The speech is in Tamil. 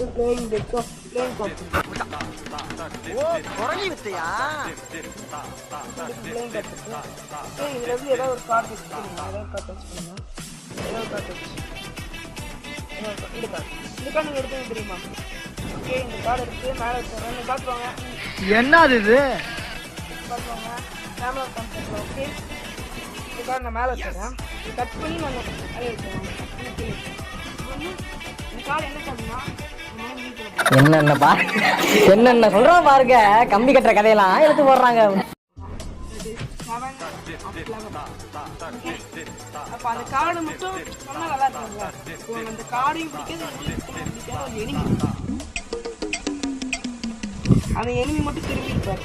அடுத்து playing deck of playing cards. ஓ குரலி வித்தையா? பிளேயிங் கார்ட்ஸ் இருக்கு. இதுல இருந்து ஏதாவது ஒரு கார்டு வச்சுக்கோங்க. ஏதாவது கார்டு வச்சுக்கோங்க. ஏதாவது கார்டு வச்சு இந்த கார்டு நீங்க எடுத்து தெரியுமா? ஓகே இந்த கார்டு எடுத்து மேலே வச்சுருங்க. நீங்க பார்த்துவாங்க. என்னது இது? பார்த்துவாங்க கேமரா கான்செப்ட். ஓகே இந்த கார்டு நான் மேலே வச்சுருக்கேன். இது கட் பண்ணி நான் அதே வச்சுருவேன். இந்த கார்டு என்ன கார்டுனா என்னென்ன என்னென்ன சொல்றோம் பாருங்க. கம்பி கட்டுற கதையெல்லாம் எடுத்து போடுறாங்க. அப்ப அந்த கார்டு மட்டும் சொன்னா நல்லா இருக்குங்களா? அந்த கார்டையும் பிடிக்காது ஒரு எனிமி. அந்த எனிமி மட்டும் திரும்பி இருப்பாரு.